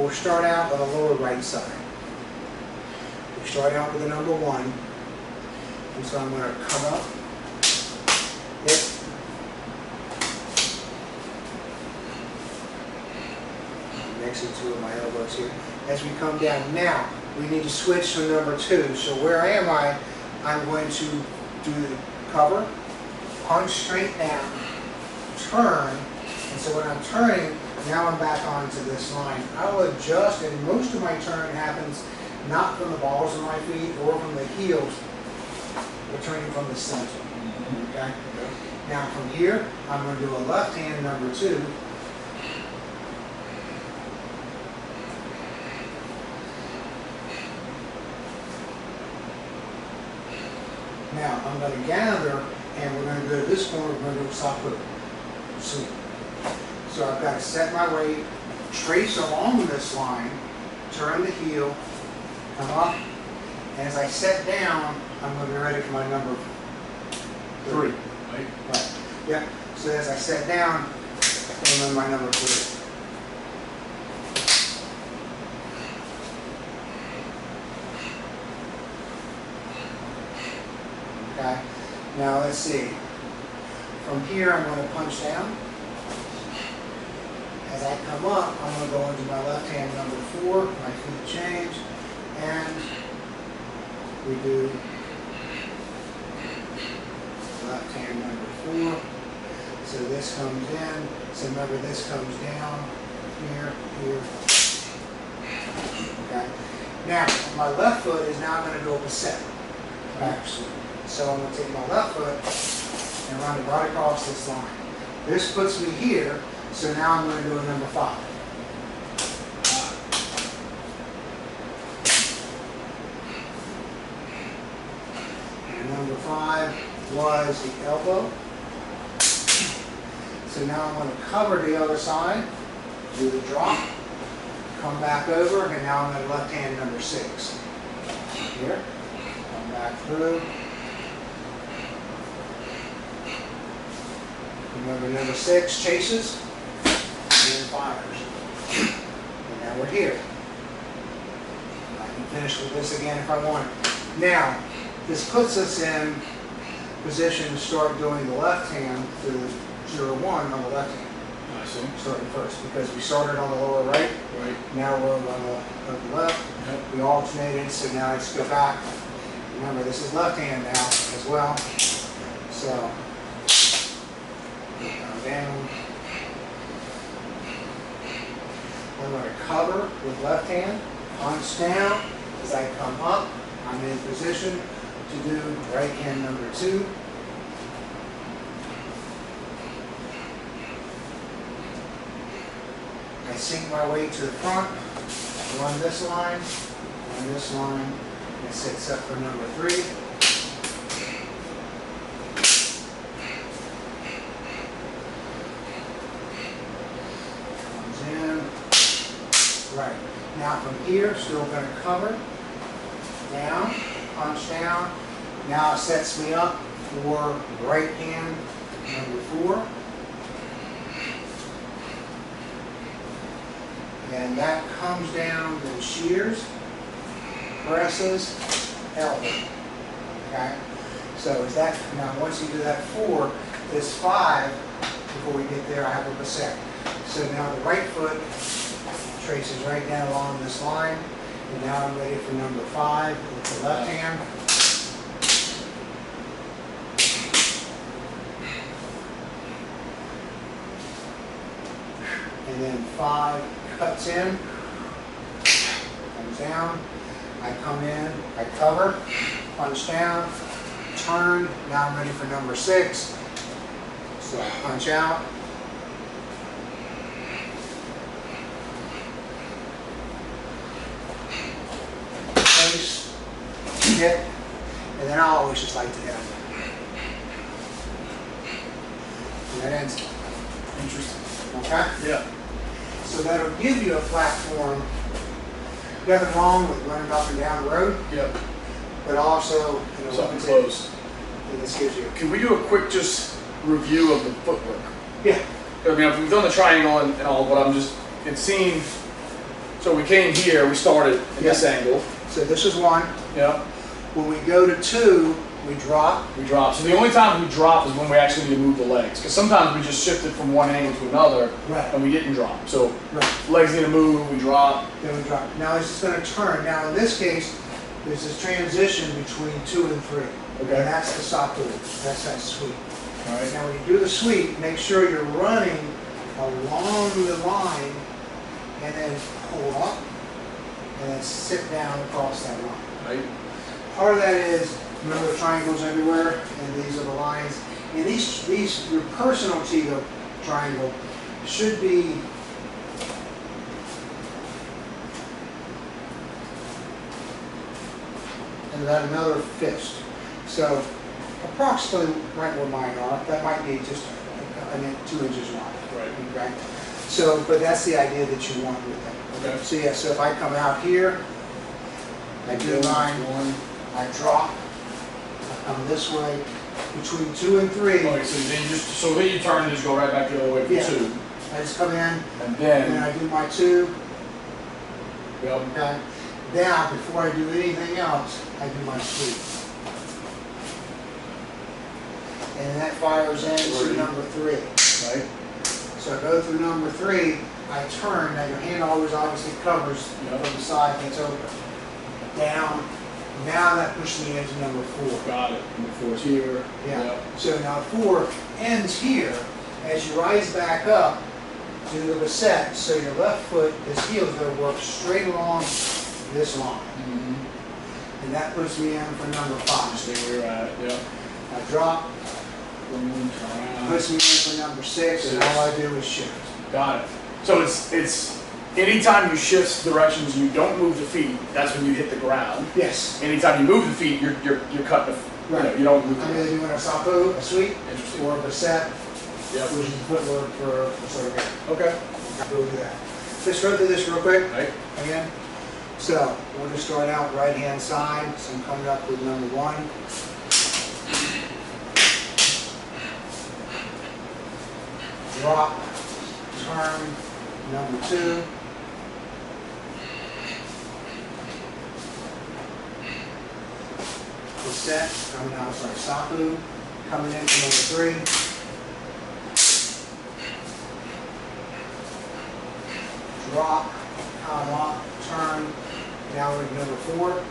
We'll start out on the lower right side. We start out with the number 1. And so I'm going to come up, hit, next to two of my elbows here. As we come down now, we need to switch to number 2. So where am I? I'm going to do the cover, punch straight down, turn, and so when I'm turning, now I'm back onto this line. I will adjust, and most of my turn happens not from the balls of my feet or from the heels, but turning from the center. Okay? Now from here, I'm going to do a left hand number 2. Now I'm going to gather, and we're going to go to this corner, we're going to do a soft hook. So I've got to set my weight, trace along this line, turn the heel, come up, and as I set down, I'm going to be ready for my number 3. Right. Yeah. So as I set down, I'm on my number 3. Okay. Now let's see. From here, I'm going to punch down. As I come up, I'm going to go into my left hand number 4. My feet change, and we do left hand number 4. So this comes in. So remember, this comes down here, here. Okay. Now my left foot is now going to go up a set. Actually. So I'm going to take my left foot and run it right across this line. This puts me here, so now I'm going to do a number 5. And number 5 was the elbow. So now I'm going to cover the other side, do the drop, come back over, and now I'm going to left hand number 6. Here, come back through. Remember, number 6 chases and then fires. And now we're here. I can finish with this again if I want. Now, this puts us in position to start doing the left hand to 0-1 on the left hand. I see. Starting first, because we started on the lower right. Right. Now we're on the left. Yep. We alternated, so now let's go back. Remember, this is left hand now as well. So, down. I'm going to cover with left hand, punch down. As I come up, I'm in position to do right hand number 2. I sink my way to the front, run this line, and it sets up for number 3. Right. Now from here, still going to cover, down, punch down. Now it sets me up for right hand number 4. And that comes down, then shears, presses, elbow. Okay? So is that, now once you do that 4, this 5, before we get there, I have a basset. So now the right foot traces right down along this line, and now I'm ready for number 5 with the left hand. And then 5 cuts in, comes down, I come in, I cover, punch down, turn, now I'm ready for number 6. So I punch out. Hit, and then I always just like to hit them. And that ends it. Interesting. Okay? Yeah. So that'll give you a platform. Nothing wrong with running up and down the road. Yep. But also, you know, Something close. And this gives you. Can we do a quick just review of the footwork? Yeah. I mean, we've done the triangle and all, but I'm just, it seemed So we came here, we started in this angle. So this is 1. Yep. When we go to 2, we drop. We drop. So the only time we drop is when we actually need to move the legs. Because sometimes we just shifted from one angle to another Right. and we didn't drop. So Right. legs need to move, we drop. Then we drop. Now it's just going to turn. Now in this case, there's this transition between 2 and 3. Okay. And that's the saku. That's that sweep. All right. Now when you do the sweep, make sure you're running along the line and then pull up and then sit down across that line. Right. Part of that is, remember the triangles everywhere, and these are the lines. And these your personal Chigo triangle should be and about another fist. So approximately right where mine are. That might be just 2 inches wide. Right. Right. So, but that's the idea that you want with that. Okay. So yeah, so if I come out here, I do mine, I drop, I come this way, between 2 and 3. Okay, so then you turn and just go right back the other way for Yeah. 2. I just come in, And and then then, I do my 2. yep. Okay. Now, before I do anything else, I do my sweep. And that fires into number 3. Right. So I go through number 3, I turn, now your hand always obviously covers Yep. from the side that's open. Down, now that pushes me into number 4. Got it. And the 4's here. Yeah. Yep. So now 4 ends here. As you rise back up, do the reset. So your left foot, this heel is going to work straight along this line. Mm-hmm. And that puts me in for number 5. Stay where you're at. Yep. I drop, Boom, turn around. puts me in for number 6, and all I do is shift. Got it. So it's anytime you shift directions, you don't move the feet. That's when you hit the ground. Yes. Anytime you move the feet, you're cut the. Right. You don't move. I'm either doing a sapo, a sweep, Interesting. or a reset, Yep. which is footwork for sort of here. Okay. We'll do that. Let's go through this real quick. Right. Again. So we're going to start out right hand side. So I'm coming up with number 1. Drop, turn, number 2. Reset, coming out, sorry, saku, coming in for number 3. Drop, come up, turn, now we're at number 4.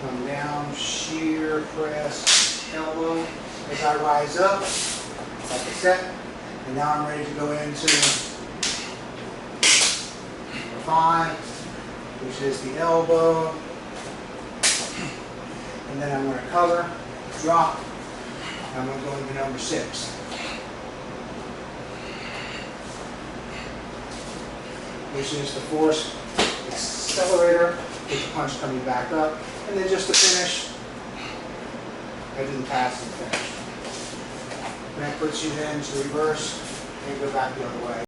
Come down, shear, press, elbow. As I rise up, like I said, and now I'm ready to go into number 5, which is the elbow. And then I'm going to cover, drop, and I'm going to go into number 6. Which is the force accelerator with the punch coming back up. And then just to finish, I do the pass and finish. And that puts you then to reverse and go back the other way.